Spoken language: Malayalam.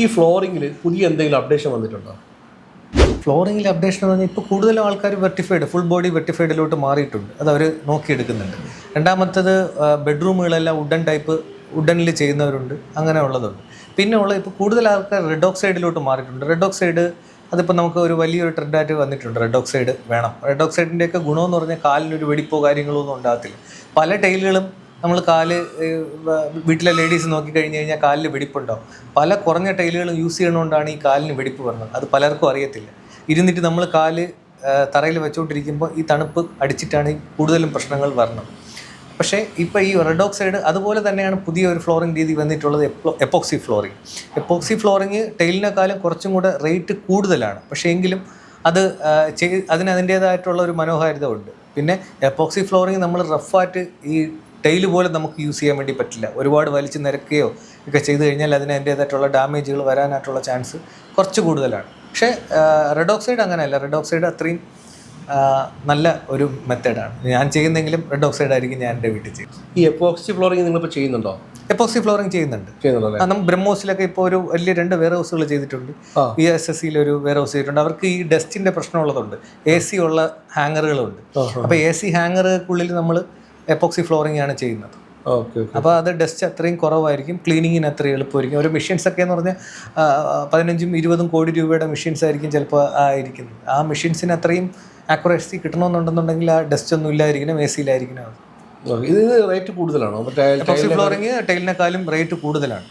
ഈ ഫ്ലോറിങ്ങിൽ പുതിയ എന്തെങ്കിലും അപ്ഡേഷൻ വന്നിട്ടുണ്ടോ? ഫ്ലോറിങ്ങിൽ അപ്ഡേഷൻ എന്ന് പറഞ്ഞാൽ ഇപ്പോൾ കൂടുതലും ആൾക്കാർ വെർട്ടിഫൈഡ് ഫുൾ ബോഡി വെർട്ടിഫൈഡിലോട്ട് മാറിയിട്ടുണ്ട്. അത് അവർ നോക്കിയെടുക്കുന്നുണ്ട്. രണ്ടാമത്തത് ബെഡ്റൂമുകളെല്ലാം വുഡനിൽ ചെയ്യുന്നവരുണ്ട്, അങ്ങനെ ഉള്ളതുണ്ട്. പിന്നെ ഉള്ള ഇപ്പോൾ കൂടുതൽ ആൾക്കാർ റെഡ് ഓക്സൈഡിലോട്ട് മാറിയിട്ടുണ്ട്. റെഡ് ഓക്സൈഡ് അതിപ്പോൾ നമുക്ക് ഒരു വലിയൊരു ട്രെൻഡായിട്ട് വന്നിട്ടുണ്ട്. റെഡ് ഓക്സൈഡ് വേണം. റെഡ് ഓക്സൈഡിൻ്റെയൊക്കെ ഗുണമെന്ന് പറഞ്ഞാൽ കാലിനൊരു വെടിപ്പോ കാര്യങ്ങളോ ഒന്നും ഉണ്ടാകത്തില്ല. പല ടൈലുകളും നമ്മൾ വീട്ടിലെ ലേഡീസ് നോക്കിക്കഴിഞ്ഞ് കഴിഞ്ഞാൽ കാലിൽ വെടിപ്പുണ്ടാവും. പല കുറഞ്ഞ ടൈലുകളും യൂസ് ചെയ്യണോണ്ടാണ് ഈ കാലിന് വെടിപ്പ് വരുന്നത്. അത് പലർക്കും അറിയത്തില്ല. ഇരുന്നിട്ട് നമ്മൾ തറയിൽ വെച്ചുകൊണ്ടിരിക്കുമ്പോൾ ഈ തണുപ്പ് അടിച്ചിട്ടാണ് കൂടുതലും പ്രശ്നങ്ങൾ വരണം. പക്ഷേ ഇപ്പോൾ ഈ റെഡ് ഓക്സൈഡ് അതുപോലെ തന്നെയാണ് പുതിയ ഒരു ഫ്ലോറിംഗ് രീതി വന്നിട്ടുള്ളത്, എപ്പോക്സി ഫ്ലോറിങ്. എപ്പോക്സി ഫ്ലോറിങ് ടൈലിനേക്കാളും കുറച്ചും കൂടെ റേറ്റ് കൂടുതലാണ്. പക്ഷേ എങ്കിലും അതിന് അതിൻ്റേതായിട്ടുള്ള ഒരു മനോഹാരിത ഉണ്ട്. പിന്നെ എപ്പോക്സി ഫ്ലോറിങ് നമ്മൾ റഫായിട്ട് ഈ ടൈല് പോലെ നമുക്ക് യൂസ് ചെയ്യാൻ വേണ്ടി പറ്റില്ല. ഒരുപാട് വലിച്ച് നിരക്കുകയോ ഒക്കെ ചെയ്ത് കഴിഞ്ഞാൽ അതിന് അതിൻ്റേതായിട്ടുള്ള ഡാമേജുകൾ വരാനായിട്ടുള്ള ചാൻസ് കുറച്ച് കൂടുതലാണ്. പക്ഷേ റെഡ് ഓക്സൈഡ് അങ്ങനെയല്ല. റെഡ് ഓക്സൈഡ് അത്രയും നല്ല ഒരു മെത്തേഡാണ്. ഞാൻ ചെയ്യുന്നെങ്കിലും റെഡ് ഓക്സൈഡ് ആയിരിക്കും ഞാൻ എൻ്റെ വീട്ടിൽ ചെയ്യുന്നത്. ഈ എപ്പോക്സി ഫ്ലോറിങ് നിങ്ങളിപ്പോൾ ചെയ്യുന്നുണ്ടോ? എപ്പോക്സി ഫ്ലോറിങ് ചെയ്യുന്നുണ്ട്. നമ്മൾ ബ്രഹ്മോസിലൊക്കെ ഇപ്പോൾ ഒരു വലിയ 2 വെയർ ഹൗസുകൾ ചെയ്തിട്ടുണ്ട്. VSSCയിൽ ഒരു വെയർ ഹൗസ് ചെയ്തിട്ടുണ്ട്. അവർക്ക് ഈ ഡസ്റ്റിൻ്റെ പ്രശ്നമുള്ളതുണ്ട്. AC ഉള്ള ഹാങ്ങറുകളുണ്ട്. അപ്പോൾ AC ഹാങ്ങറുകൾക്കുള്ളിൽ നമ്മൾ എപ്പോക്സി ഫ്ലോറിംഗ് ആണ് ചെയ്യുന്നത്. അപ്പോൾ അത് ഡസ്റ്റ് അത്രയും കുറവായിരിക്കും, ക്ലീനിങ്ങിന് അത്രയും എളുപ്പമായിരിക്കും. ഒരു മെഷീൻസ് ഒക്കെ എന്ന് പറഞ്ഞാൽ 15-20 കോടി രൂപയുടെ മെഷീൻസ് ആയിരിക്കും ചിലപ്പോൾ ആയിരിക്കുന്നത്. ആ മെഷീൻസിന് അത്രയും ആക്യുറസി കിട്ടണമെന്നുണ്ടെന്നുണ്ടെങ്കിൽ ആ ഡസ്റ്റ് ഒന്നും ഇല്ലായിരിക്കണം, AC-യിലായിരിക്കണം. ഇത് റേറ്റ് കൂടുതലാണോ? എപ്പോക്സി ഫ്ലോറിംഗ് ടൈലിനെക്കാളും റേറ്റ് കൂടുതലാണ്.